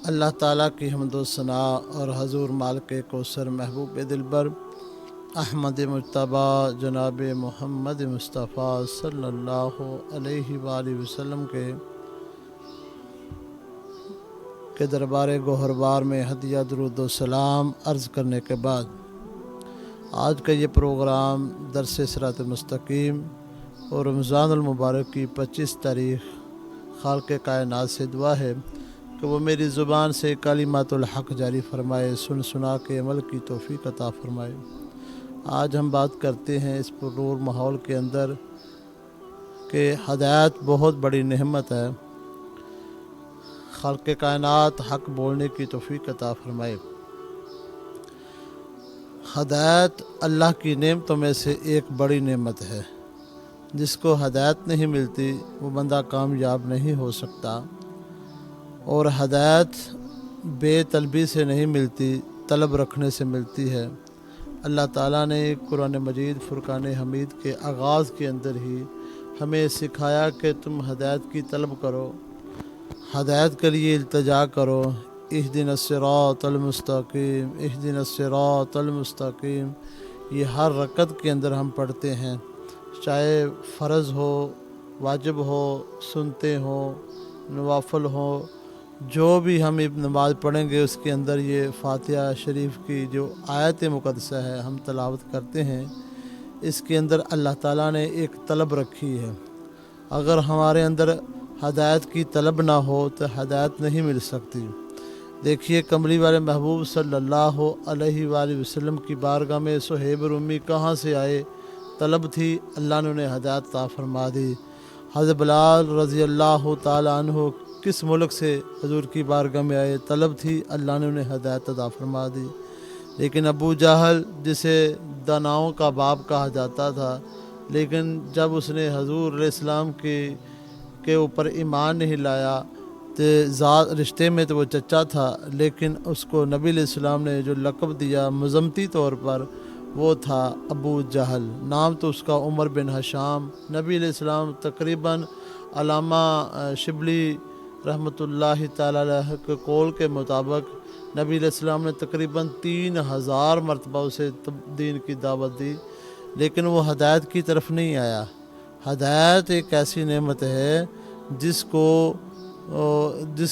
اللہ تعالیٰ کی حمد و ثنا اور حضور مالک کوثر محبوب دلبر احمد مجتبی جناب محمد مصطفیٰ صلی اللہ علیہ وآلہ وسلم کے دربار گوہربار میں ہدیہ درود و سلام عرض کرنے کے بعد آج کا یہ پروگرام درس صراط مستقیم اور رمضان المبارک کی 25 تاریخ خالق کائنات سے دعا ہے کہ وہ میری زبان سے کلمات الحق جاری فرمائے، سن سنا کے عمل کی توفیق عطا فرمائے۔ آج ہم بات کرتے ہیں اس پرنور ماحول کے اندر کہ ہدایت بہت بڑی نعمت ہے، خالق کائنات حق بولنے کی توفیق عطا فرمائے۔ ہدایت اللہ کی نعمتوں میں سے ایک بڑی نعمت ہے، جس کو ہدایت نہیں ملتی وہ بندہ کامیاب نہیں ہو سکتا، اور ہدایت بے طلبی سے نہیں ملتی، طلب رکھنے سے ملتی ہے۔ اللہ تعالیٰ نے قرآن مجید فرقان حمید کے آغاز کے اندر ہی ہمیں سکھایا کہ تم ہدایت کی طلب کرو، ہدایت کے لیے التجا کرو۔ اہدنا الصراط المستقیم، اہدنا الصراط المستقیم، یہ ہر رکعت کے اندر ہم پڑھتے ہیں، چاہے فرض ہو، واجب ہو، سنتے ہوں، نوافل ہو، جو بھی ہم نماز پڑھیں گے اس کے اندر یہ فاتحہ شریف کی جو آیت مقدسہ ہے ہم تلاوت کرتے ہیں، اس کے اندر اللہ تعالیٰ نے ایک طلب رکھی ہے۔ اگر ہمارے اندر ہدایت کی طلب نہ ہو تو ہدایت نہیں مل سکتی۔ دیکھیے کملی والے محبوب صلی اللہ علیہ وآلہ وسلم کی بارگاہ میں صہیب رومی کہاں سے آئے؟ طلب تھی، اللہ نے انہیں ہدایت عطا فرما دی۔ حضرت بلال رضی اللہ تعالیٰ عنہ کس ملک سے حضور کی بارگاہ میں آئے؟ طلب تھی، اللہ نے انہیں ہدایت عطا فرما دی۔ لیکن ابو جہل، جسے داناؤں کا باپ کہا جاتا تھا، لیکن جب اس نے حضور علیہ السلام کے اوپر ایمان نہیں لایا تو ذات رشتے میں تو وہ چچا تھا، لیکن اس کو نبی علیہ السلام نے جو لقب دیا مذمتی طور پر وہ تھا ابو جہل۔ نام تو اس کا عمر بن ہشام۔ نبی علیہ السلام تقریباً علامہ شبلی رحمۃ اللہ تعالیٰ علیہ کے قول کے مطابق نبی علیہ السلام نے تقریباً 3000 مرتبہ اسے دین کی دعوت دی، لیکن وہ ہدایت کی طرف نہیں آیا۔ ہدایت ایک ایسی نعمت ہے جس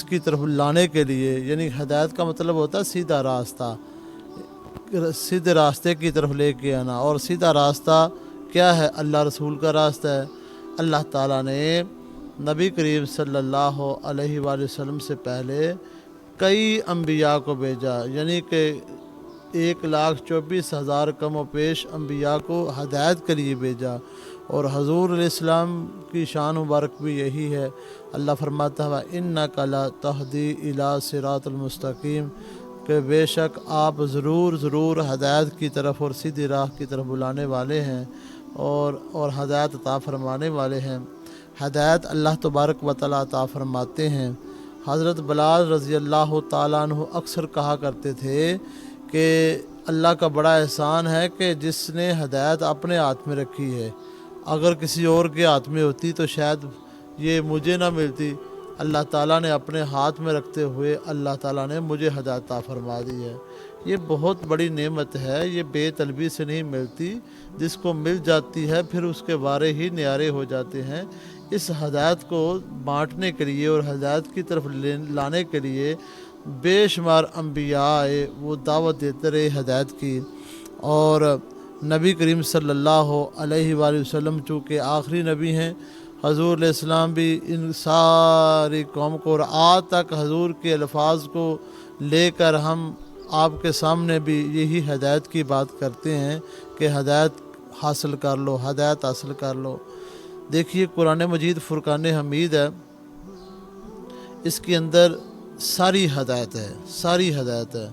کی طرف لانے کے لیے، یعنی ہدایت کا مطلب ہوتا ہے سیدھا راستہ، سیدھے راستے کی طرف لے کے آنا۔ اور سیدھا راستہ کیا ہے؟ اللہ رسول کا راستہ ہے۔ اللہ تعالیٰ نے نبی کریم صلی اللہ علیہ وآلہ وسلم سے پہلے کئی انبیاء کو بھیجا، یعنی کہ 1,24,000 کم و بیش انبیاء کو ہدایت کے لیے بھیجا، اور حضور علیہ السلام کی شان مبارک بھی یہی ہے۔ اللہ فرماتا ہے اِنَّکَ لَتَہْدِی إِلَىٰ صِرَاطٍ مُسْتَقِیمٍ، کہ بے شک آپ ضرور ہدایت کی طرف اور سیدھی راہ کی طرف بلانے والے ہیں اور ہدایت عطا فرمانے والے ہیں۔ ہدایت اللہ تبارک و تعالیٰ عطا فرماتے ہیں۔ حضرت بلال رضی اللہ تعالیٰ عنہ اکثر کہا کرتے تھے کہ اللہ کا بڑا احسان ہے کہ جس نے ہدایت اپنے ہاتھ میں رکھی ہے، اگر کسی اور کے ہاتھ میں ہوتی تو شاید یہ مجھے نہ ملتی۔ اللہ تعالیٰ نے اپنے ہاتھ میں رکھتے ہوئے اللہ تعالیٰ نے مجھے ہدایت عطا فرما دی ہے۔ یہ بہت بڑی نعمت ہے، یہ بے طلبی سے نہیں ملتی، جس کو مل جاتی ہے پھر اس کے بارے ہی نیارے ہو جاتے ہیں۔ اس ہدایت کو بانٹنے کے لیے اور ہدایت کی طرف لانے کے لیے بے شمار انبیاء آئے، وہ دعوت دیتے رہے ہدایت کی، اور نبی کریم صلی اللہ علیہ وآلہ وسلم چونکہ آخری نبی ہیں، حضور علیہ السلام بھی ان ساری قوم کو، اور آج تک حضور کے الفاظ کو لے کر ہم آپ کے سامنے بھی یہی ہدایت کی بات کرتے ہیں کہ ہدایت حاصل کر لو، ہدایت حاصل کر لو۔ دیکھیے قرآن مجید فرقان حمید ہے، اس کے اندر ساری ہدایت ہے۔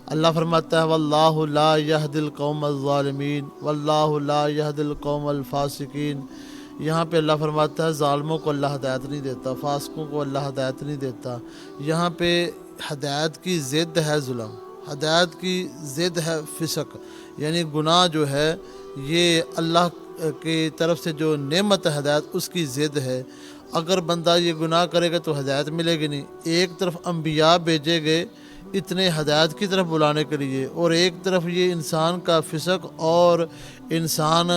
اللہ فرماتا ہے واللہ لا یہدی القوم الظالمین، واللہ لا یہدی القوم الفاسقین۔ یہاں پہ اللہ فرماتا ہے ظالموں کو اللہ ہدایت نہیں دیتا، فاسقوں کو اللہ ہدایت نہیں دیتا۔ یہاں پہ ہدایت کی ضد ہے ظلم، ہدایت کی ضد ہے فسق، یعنی گناہ جو ہے یہ اللہ کی طرف سے جو نعمت ہدایت اس کی ضد ہے. اگر بندہ یہ گناہ کرے گا تو ہدایت ملے گی نہیں. ایک طرف انبیاء بھیجے گئے اتنے ہدایت کی طرف بلانے کے لیے، اور ایک طرف یہ انسان کا فسق اور انسان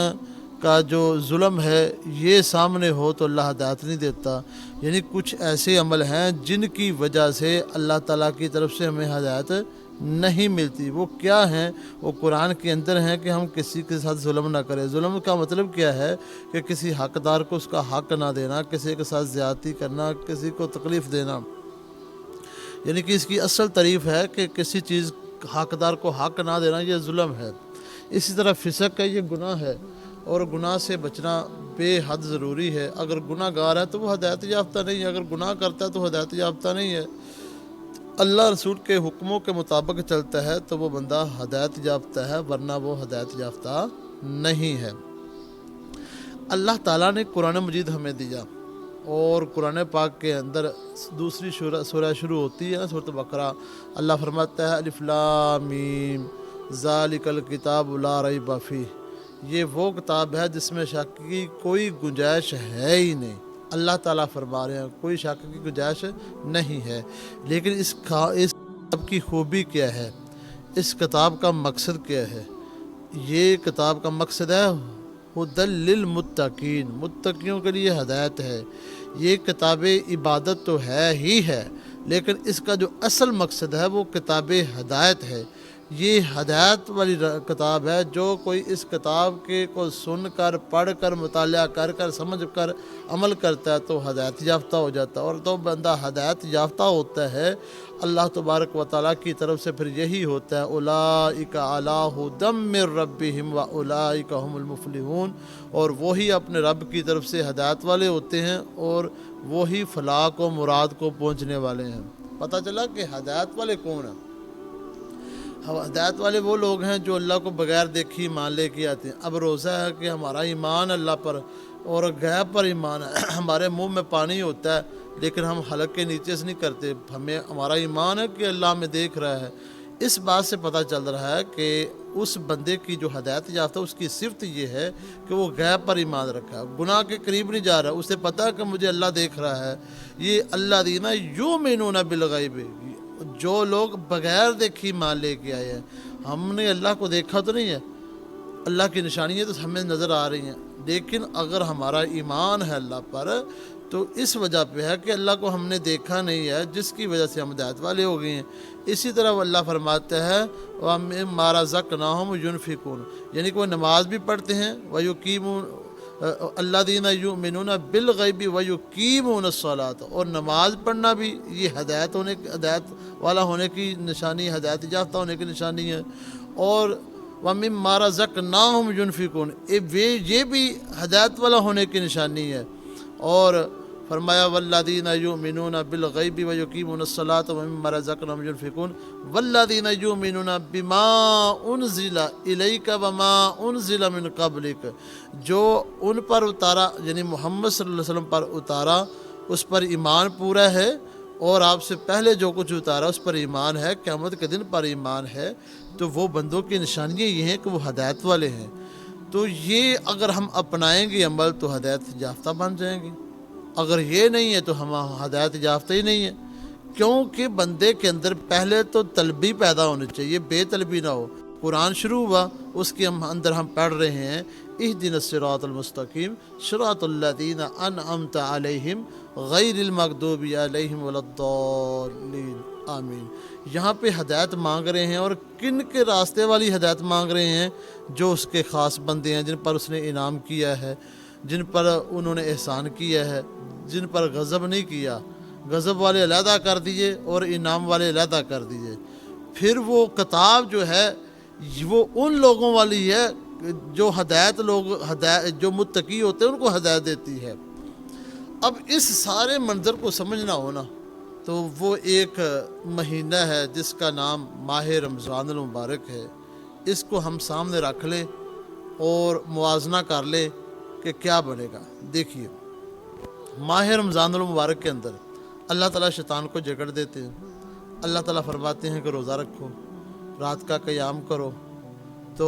کا جو ظلم ہے یہ سامنے ہو تو اللہ ہدایت نہیں دیتا. یعنی کچھ ایسے عمل ہیں جن کی وجہ سے اللہ تعالیٰ کی طرف سے ہمیں ہدایت نہیں ملتی. وہ کیا ہیں؟ وہ قرآن کے اندر ہیں کہ ہم کسی کے ساتھ ظلم نہ کریں. ظلم کا مطلب کیا ہے؟ کہ کسی حقدار کو اس کا حق نہ دینا، کسی کے ساتھ زیادتی کرنا، کسی کو تکلیف دینا. یعنی کہ اس کی اصل تعریف ہے کہ کسی چیز حقدار کو حق نہ دینا، یہ ظلم ہے. اسی طرح فسق ہے، یہ گناہ ہے، اور گناہ سے بچنا بے حد ضروری ہے. اگر گناہ گار ہے تو وہ ہدایت یافتہ نہیں ہے، اگر گناہ کرتا ہے تو ہدایت یافتہ نہیں ہے. اللہ رسول کے حکموں کے مطابق چلتا ہے تو وہ بندہ ہدایت یافتہ ہے، ورنہ وہ ہدایت یافتہ نہیں ہے. اللہ تعالیٰ نے قرآن مجید ہمیں دیا، اور قرآن پاک کے اندر دوسری سورہ شروع ہوتی ہے نا، سورۃ بقرہ. اللہ فرماتا ہے الف لام میم ذالک الکتاب لا ریب فیہ، یہ وہ کتاب ہے جس میں شک کی کوئی گنجائش ہے ہی نہیں. اللہ تعالیٰ فرما رہے ہیں کوئی شک کی گنجائش نہیں ہے. لیکن اس کتاب کی خوبی کیا ہے؟ اس کتاب کا مقصد کیا ہے؟ یہ کتاب کا مقصد ہے ہدی للمتقین، متقیوں کے لیے ہدایت ہے. یہ کتاب عبادت تو ہے ہی ہے، لیکن اس کا جو اصل مقصد ہے وہ کتاب ہدایت ہے. یہ ہدایت والی کتاب ہے. جو کوئی اس کتاب کے کو سن کر، پڑھ کر، مطالعہ کر کر، سمجھ کر عمل کرتا ہے تو ہدایت یافتہ ہو جاتا ہے. اور تو بندہ ہدایت یافتہ ہوتا ہے اللہ تبارک و تعالیٰ کی طرف سے، پھر یہی ہوتا ہے اولئک علی ھدی من ربہم واولئک ھم المفلحون، اور وہی اپنے رب کی طرف سے ہدایت والے ہوتے ہیں اور وہی فلاح کو، مراد کو پہنچنے والے ہیں. پتہ چلا کہ ہدایت والے کون ہیں؟ ہدایت والے وہ لوگ ہیں جو اللہ کو بغیر دیکھی ایمان لے کے آتے ہیں. اب روزہ ہے کہ ہمارا ایمان اللہ پر اور غیب پر ایمان ہے. ہمارے منہ میں پانی ہوتا ہے لیکن ہم حلق کے نیچے سے نہیں کرتے. ہمارا ایمان ہے کہ اللہ ہمیں دیکھ رہا ہے. اس بات سے پتہ چل رہا ہے کہ اس بندے کی جو ہدایت یافتہ اس کی صفت یہ ہے کہ وہ غیب پر ایمان رکھا ہے، گناہ کے قریب نہیں جا رہا. اسے پتہ ہے کہ مجھے اللہ دیکھ رہا ہے. یہ الذین یؤمنون بالغیب، جو لوگ بغیر دیکھی ایمان لے کے آئے ہیں. ہم نے اللہ کو دیکھا تو نہیں ہے، اللہ کی نشانیاں تو ہمیں نظر آ رہی ہیں، لیکن اگر ہمارا ایمان ہے اللہ پر تو اس وجہ پہ ہے کہ اللہ کو ہم نے دیکھا نہیں ہے، جس کی وجہ سے ہم ہدایت والے ہو گئے ہیں. اسی طرح اللہ فرماتا ہے وَمِمَّا رَزَقْنَاهُمْ يُنْفِقُونَ، یعنی کہ وہ نماز بھی پڑھتے ہیں، وَيُقِيمُونَ الذین یؤمنون بالغیب ویقیمون الصلاۃ، اور نماز پڑھنا بھی یہ ہدایت والا ہونے کی نشانی، ہدایت یافتہ ہونے کی نشانی ہے. اور وَمِمَّا رَزَقْنَاهُمْ يُنْفِقُونَ، یہ بھی ہدایت والا ہونے کی نشانی ہے. اور فرمایا والذین یؤمنون بالغیب ویقیمون الصلاۃ ومما رزقناہم ینفقون والذین یؤمنون بما انزل الیک وما انزل من قبلک، جو ان پر اتارا یعنی محمد صلی اللہ علیہ وسلم پر اتارا اس پر ایمان پورا ہے، اور آپ سے پہلے جو کچھ اتارا اس پر ایمان ہے، قیامت کے دن پر ایمان ہے. تو وہ بندوں کی نشانیاں یہ ہیں کہ وہ ہدایت والے ہیں. تو یہ اگر ہم اپنائیں گے عمل تو ہدایت یافتہ بن جائیں گے. اگر یہ نہیں ہے تو ہم ہدایت یافتہ ہی نہیں ہے، کیونکہ بندے کے اندر پہلے تو طلبی پیدا ہونی چاہیے، بے طلبی نہ ہو. قرآن شروع ہوا اس کے اندر ہم پڑھ رہے ہیں اہدنا الصراط المستقیم صراط الذین انعمت علیہم غیر المغضوب علیہم ولا الضالین آمین. یہاں پہ ہدایت مانگ رہے ہیں، اور کن کے راستے والی ہدایت مانگ رہے ہیں؟ جو اس کے خاص بندے ہیں، جن پر اس نے انعام کیا ہے، جن پر انہوں نے احسان کیا ہے، جن پر غضب نہیں کیا. غضب والے علیحدہ کر دیے اور انعام والے علیحدہ کر دیے. پھر وہ کتاب جو ہے وہ ان لوگوں والی ہے جو جو متقی ہوتے ہیں ان کو ہدایت دیتی ہے. اب اس سارے منظر کو سمجھنا ہونا تو وہ ایک مہینہ ہے جس کا نام ماہ رمضان المبارک ہے. اس کو ہم سامنے رکھ لیں اور موازنہ کر لیں کہ کیا بنے گا. دیکھیے ماہ رمضان المبارک کے اندر اللہ تعالیٰ شیطان کو جکڑ دیتے ہیں. اللہ تعالیٰ فرماتے ہیں کہ روزہ رکھو، رات کا قیام کرو. تو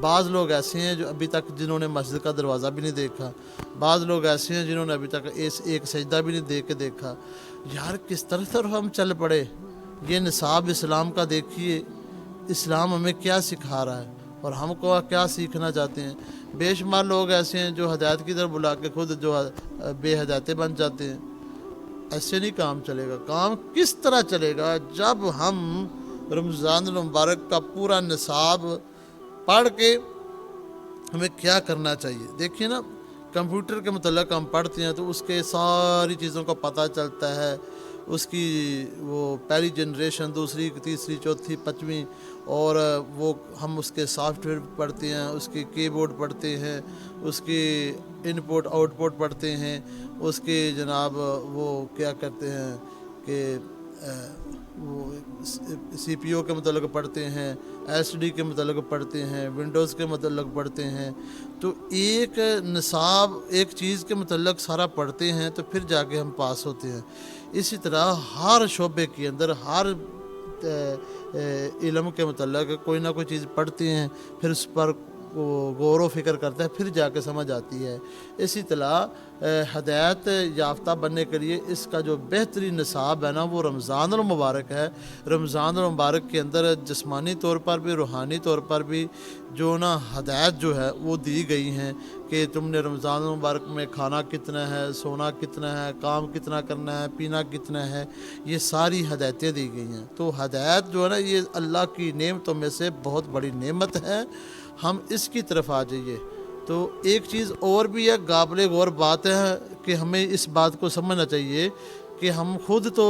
بعض لوگ ایسے ہیں جو ابھی تک جنہوں نے مسجد کا دروازہ بھی نہیں دیکھا، بعض لوگ ایسے ہیں جنہوں نے ابھی تک ایک سجدہ بھی نہیں دیکھ کے دیکھا۔ یار کس طرف ہم چل پڑے؟ یہ نصاب اسلام کا دیکھیے، اسلام ہمیں کیا سکھا رہا ہے اور ہم کو کیا سیکھنا چاہتے ہیں۔ بے شمار لوگ ایسے ہیں جو ہدایت کی طرف بلا کے خود جو بے ہدایتیں بن جاتے ہیں۔ ایسے نہیں کام چلے گا۔ کام کس طرح چلے گا؟ جب ہم رمضان المبارک کا پورا نصاب پڑھ کے ہمیں کیا کرنا چاہیے۔ دیکھیے نا، کمپیوٹر کے متعلق ہم پڑھتے ہیں تو اس کے ساری چیزوں کا پتہ چلتا ہے، اس کی وہ پہلی جنریشن، دوسری، تیسری، چوتھی، پانچویں، اور وہ ہم اس کے سافٹ ویئر پڑھتے ہیں، اس کی کی بورڈ پڑھتے ہیں، اس کی ان پٹ آؤٹ پٹ پڑھتے ہیں، اس کی جناب وہ کیا کرتے ہیں کہ وہ سی پی او کے متعلق پڑھتے ہیں، ایس ڈی کے متعلق پڑھتے ہیں، ونڈوز کے متعلق پڑھتے ہیں۔ تو ایک نصاب ایک چیز کے متعلق سارا پڑھتے ہیں تو پھر جا کے ہم پاس ہوتے ہیں۔ اسی طرح ہر شعبے کے اندر ہر علم کے متعلق کوئی نہ کوئی چیز پڑھتے ہیں، پھر اس پر غور و فکر کرتا ہے، پھر جا کے سمجھ آتی ہے۔ اسی طرح ہدایت یافتہ بننے کے لیے اس کا جو بہترین نصاب ہے نا وہ رمضان المبارک ہے۔ رمضان المبارک کے اندر جسمانی طور پر بھی، روحانی طور پر بھی جو نا ہدایت جو ہے وہ دی گئی ہیں کہ تم نے رمضان المبارک میں کھانا کتنا ہے، سونا کتنا ہے، کام کتنا کرنا ہے، پینا کتنا ہے، یہ ساری ہدایتیں دی گئی ہیں۔ تو ہدایت جو ہے نا یہ اللہ کی نعمتوں میں سے بہت بڑی نعمت ہے، ہم اس کی طرف آ جائیے۔ تو ایک چیز اور بھی ہے، قابل غور بات ہے کہ ہمیں اس بات کو سمجھنا چاہیے کہ ہم خود تو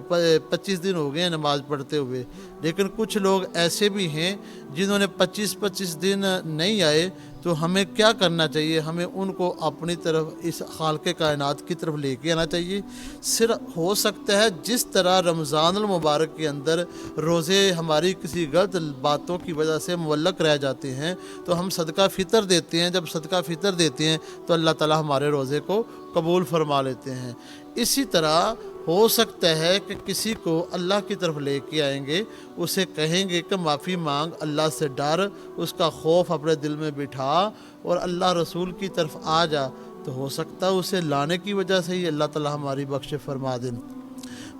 25 دن ہو گئے ہیں نماز پڑھتے ہوئے، لیکن کچھ لوگ ایسے بھی ہیں جنہوں نے 25 دن نہیں آئے۔ تو ہمیں کیا کرنا چاہیے؟ ہمیں ان کو اپنی طرف اس خالق کائنات کی طرف لے کے آنا چاہیے۔ صرف ہو سکتا ہے جس طرح رمضان المبارک کے اندر روزے ہماری کسی غلط باتوں کی وجہ سے معلق رہ جاتے ہیں تو ہم صدقہ فطر دیتے ہیں، جب صدقہ فطر دیتے ہیں تو اللہ تعالیٰ ہمارے روزے کو قبول فرما لیتے ہیں۔ اسی طرح ہو سکتا ہے کہ کسی کو اللہ کی طرف لے کے آئیں گے، اسے کہیں گے کہ معافی مانگ، اللہ سے ڈر، اس کا خوف اپنے دل میں بٹھا اور اللہ رسول کی طرف آ جا، تو ہو سکتا ہے اسے لانے کی وجہ سے ہی اللہ تعالیٰ ہماری بخش فرما دیں۔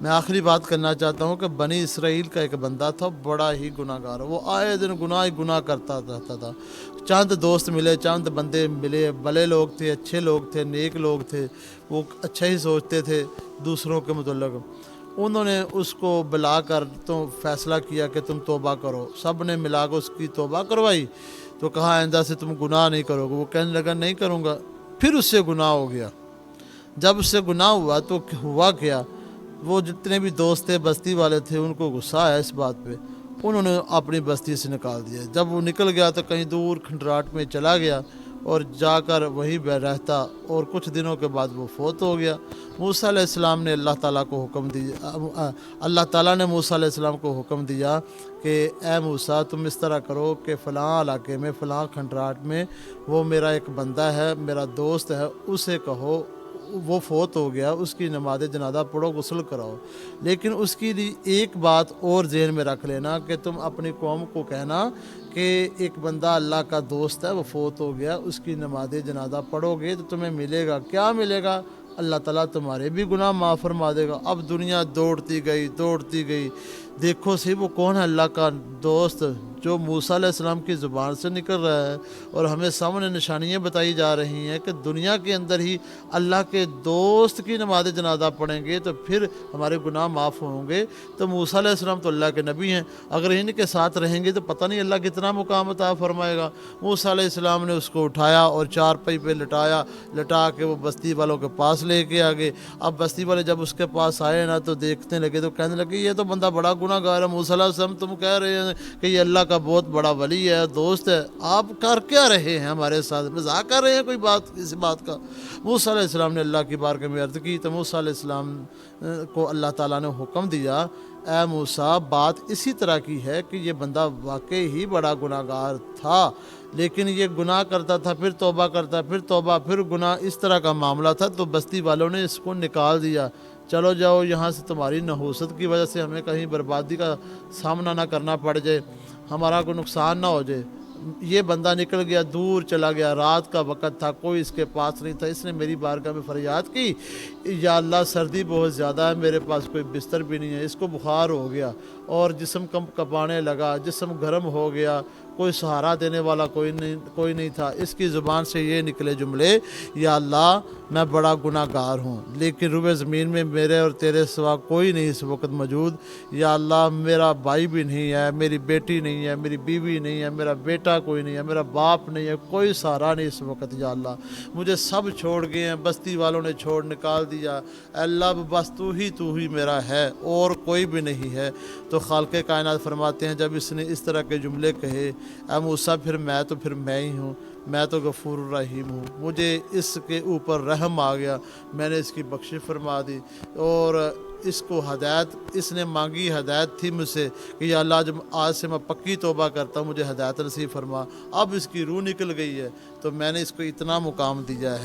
میں آخری بات کرنا چاہتا ہوں کہ بنی اسرائیل کا ایک بندہ تھا، بڑا ہی گناہ گار، وہ آئے دن گناہ ہی گناہ کرتا رہتا تھا۔ چند دوست ملے، چند بندے ملے، بھلے لوگ تھے، اچھے لوگ تھے، نیک لوگ تھے، وہ اچھا ہی سوچتے تھے دوسروں کے متعلق۔ انہوں نے اس کو بلا کر تو فیصلہ کیا کہ تم توبہ کرو۔ سب نے ملا کر اس کی توبہ کروائی، تو کہا آئندہ سے تم گناہ نہیں کرو گے۔ وہ کہنے لگا نہیں کروں گا۔ پھر اس سے گناہ ہو گیا۔ جب اس سے گناہ ہوا تو ہوا کیا، وہ جتنے بھی دوست تھے، بستی والے تھے، ان کو غصہ آیا اس بات پہ، انہوں نے اپنی بستی سے نکال دیا۔ جب وہ نکل گیا تو کہیں دور کھنڈراٹ میں چلا گیا اور جا کر وہیں رہتا، اور کچھ دنوں کے بعد وہ فوت ہو گیا۔ موسیٰ علیہ السلام نے اللہ تعالیٰ کو حکم دیا، اللہ تعالیٰ نے موسیٰ علیہ السلام کو حکم دیا کہ اے موسیٰ تم اس طرح کرو کہ فلاں علاقے میں، فلاں کھنڈراٹ میں وہ میرا ایک بندہ ہے، میرا دوست ہے، اسے کہو وہ فوت ہو گیا، اس کی نماز جنازہ پڑھو، غسل کراؤ، لیکن اس کی لیے ایک بات اور ذہن میں رکھ لینا کہ تم اپنی قوم کو کہنا کہ ایک بندہ اللہ کا دوست ہے، وہ فوت ہو گیا، اس کی نماز جنازہ پڑھو گے تو تمہیں ملے گا، کیا ملے گا؟ اللہ تعالیٰ تمہارے بھی گناہ معاف فرما دے گا۔ اب دنیا دوڑتی گئی، دیکھو سی وہ کون ہے اللہ کا دوست جو موسیٰ علیہ السلام کی زبان سے نکل رہا ہے، اور ہمیں سامنے نشانیاں بتائی جا رہی ہیں کہ دنیا کے اندر ہی اللہ کے دوست کی نماز جنازہ پڑھیں گے تو پھر ہمارے گناہ معاف ہوں گے۔ تو موسیٰ علیہ السلام تو اللہ کے نبی ہیں، اگر ان کے ساتھ رہیں گے تو پتہ نہیں اللہ کتنا مقام عطا فرمائے گا۔ موسیٰ علیہ السلام نے اس کو اٹھایا اور چارپائی پہ لٹا کے وہ بستی والوں کے پاس لے کے آگے۔ اب بستی والے جب اس کے پاس آئے نا تو دیکھنے لگے تو کہنے لگے یہ تو بندہ بڑا گناہ گار ہے، موسیٰ علیہ السلام تم کہہ رہے ہیں کہ یہ اللہ کا بہت بڑا ولی ہے، دوست ہے، آپ کر کیا رہے ہیں ہمارے ساتھ؟ مذاق کر رہے ہیں کوئی بات اس بات کا؟ موسیٰ علیہ السلام نے اللہ کی بارگاہ میں عرض کی تو موسیٰ علیہ السلام کو اللہ تعالیٰ نے حکم دیا اے موسیٰ بات اسی طرح کی ہے کہ یہ بندہ واقعی ہی بڑا گناہ گار تھا، لیکن یہ گناہ کرتا تھا، پھر توبہ کرتا، پھر توبہ، پھر گناہ، اس طرح کا معاملہ تھا۔ تو بستی والوں نے اس کو نکال دیا، چلو جاؤ یہاں سے، تمہاری نحوست کی وجہ سے ہمیں کہیں بربادی کا سامنا نہ کرنا پڑ جائے، ہمارا کوئی نقصان نہ ہو جائے۔ یہ بندہ نکل گیا، دور چلا گیا، رات کا وقت تھا، کوئی اس کے پاس نہیں تھا، اس نے میری بارگاہ میں فریاد کی، یا اللہ سردی بہت زیادہ ہے، میرے پاس کوئی بستر بھی نہیں ہے، اس کو بخار ہو گیا اور جسم کپانے لگا، جسم گرم ہو گیا، کوئی سہارا دینے والا کوئی نہیں تھا، اس کی زبان سے یہ نکلے جملے، یا اللہ میں بڑا گناہ گار ہوں، لیکن روئے زمین میں میرے اور تیرے سوا کوئی نہیں اس وقت موجود، یا اللہ میرا بھائی بھی نہیں ہے، میری بیٹی نہیں ہے، میری بیوی نہیں ہے، میرا بیٹا کوئی نہیں ہے، میرا باپ نہیں ہے، کوئی سہارا نہیں اس وقت، یا اللہ مجھے سب چھوڑ گئے ہیں، بستی والوں نے چھوڑ نکال دیا، اے اللہ بس تو ہی میرا ہے اور کوئی بھی نہیں ہے۔ تو خالق کائنات فرماتے ہیں جب اس نے اس طرح کے جملے کہے، اے موسیٰ پھر میں ہی ہوں، میں تو غفور الرحیم ہوں، مجھے اس کے اوپر رحم آ گیا، میں نے اس کی بخشش فرما دی، اور اس کو ہدایت، اس نے مانگی ہدایت تھی مجھ سے کہ یا اللہ جب آج سے میں پکی توبہ کرتا ہوں، مجھے ہدایت نصیب فرما، اب اس کی روح نکل گئی ہے، تو میں نے اس کو اتنا مقام دیا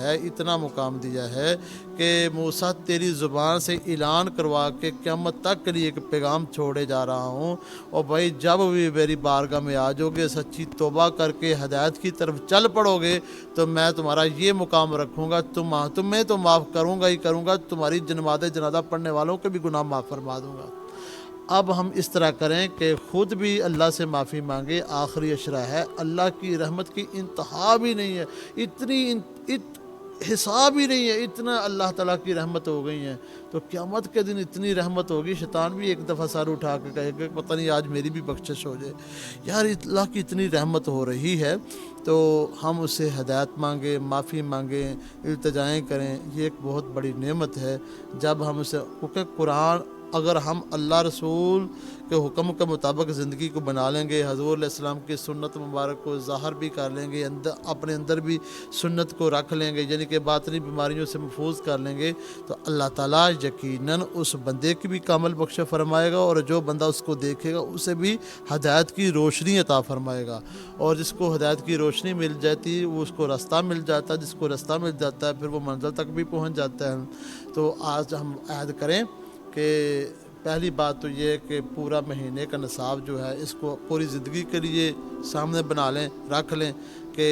ہے کہ موسیٰ تیری زبان سے اعلان کروا کے قیامت تک کے لیے ایک پیغام چھوڑے جا رہا ہوں، اور بھائی جب بھی میری بارگاہ میں آ جاؤ گے، سچی توبہ کر کے ہدایت کی طرف چل پڑو گے، تو میں تمہارا یہ مقام رکھوں گا، تمہیں تو معاف کروں گا، تمہاری جنازہ پڑھنے والوں کے بھی گناہ معاف فرما دوں گا۔ اب ہم اس طرح کریں کہ خود بھی اللہ سے معافی مانگے، آخری اشرہ ہے، اللہ کی رحمت کی انتہا بھی نہیں ہے، حساب ہی نہیں ہے، اتنا اللہ تعالیٰ کی رحمت ہو گئی ہیں، تو قیامت کے دن اتنی رحمت ہوگی، شیطان بھی ایک دفعہ سر اٹھا کے کہے کہ پتہ نہیں آج میری بھی بخشش ہو جائے، یار اللہ کی اتنی رحمت ہو رہی ہے، تو ہم اس سے ہدایت مانگیں، معافی مانگیں، التجائیں کریں، یہ ایک بہت بڑی نعمت ہے جب ہم اسے، کیونکہ قرآن اگر ہم اللہ رسول کے حکم کے مطابق زندگی کو بنا لیں گے، حضور علیہ السلام کی سنت مبارک کو ظاہر بھی کر لیں گے، اپنے اندر بھی سنت کو رکھ لیں گے، یعنی کہ باطنی بیماریوں سے محفوظ کر لیں گے، تو اللہ تعالیٰ یقیناً اس بندے کی بھی کامل بخش فرمائے گا، اور جو بندہ اس کو دیکھے گا اسے بھی ہدایت کی روشنی عطا فرمائے گا، اور جس کو ہدایت کی روشنی مل جاتی وہ اس کو راستہ مل جاتا ہے، جس کو راستہ مل جاتا ہے پھر وہ منزل تک بھی پہنچ جاتا ہے۔ تو آج ہم عہد کریں کہ پہلی بات تو یہ ہے کہ پورا مہینے کا نصاب جو ہے اس کو پوری زندگی کے لیے سامنے بنا لیں، رکھ لیں، کہ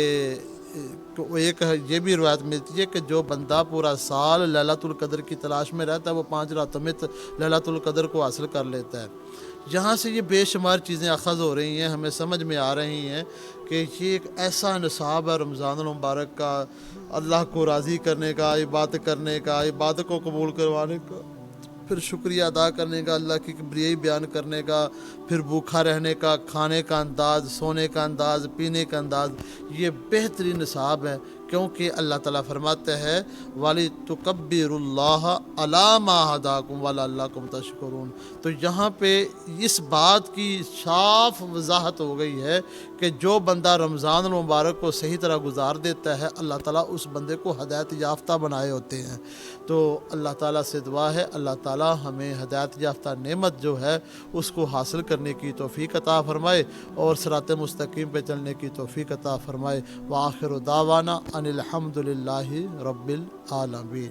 ایک یہ بھی روایت ملتی ہے کہ جو بندہ پورا سال لیلۃ القدر کی تلاش میں رہتا ہے وہ 5 راتوں میں لیلۃ القدر کو حاصل کر لیتا ہے۔ یہاں سے یہ بے شمار چیزیں اخذ ہو رہی ہیں، ہمیں سمجھ میں آ رہی ہیں کہ یہ ایک ایسا نصاب ہے رمضان المبارک کا، اللہ کو راضی کرنے کا، عبادت کرنے کا، عبادت کو قبول کروانے کا، پھر شکریہ ادا کرنے کا، اللہ کی کبریائی بیان کرنے کا، پھر بھوکھا رہنے کا، کھانے کا انداز، سونے کا انداز، پینے کا انداز، یہ بہترین نصاب ہے، کیونکہ اللہ تعالیٰ فرماتے ہیں وَلِتُكَبِّرُوا اللَّهَ عَلَىٰ مَا هَدَاكُمْ وَلَعَلَّكُمْ تَشْكُرُونَ۔ تو یہاں پہ اس بات کی صاف وضاحت ہو گئی ہے کہ جو بندہ رمضان المبارک کو صحیح طرح گزار دیتا ہے، اللہ تعالیٰ اس بندے کو ہدایت یافتہ بنائے ہوتے ہیں۔ تو اللہ تعالیٰ سے دعا ہے اللہ تعالیٰ ہمیں ہدایت یافتہ نعمت جو ہے اس کو حاصل کرنے کی توفیق عطا فرمائے، اور صراط مستقیم پہ چلنے کی توفیق عطا فرمائے۔ وآخر دعوانا ان الحمد للہ رب العالمین۔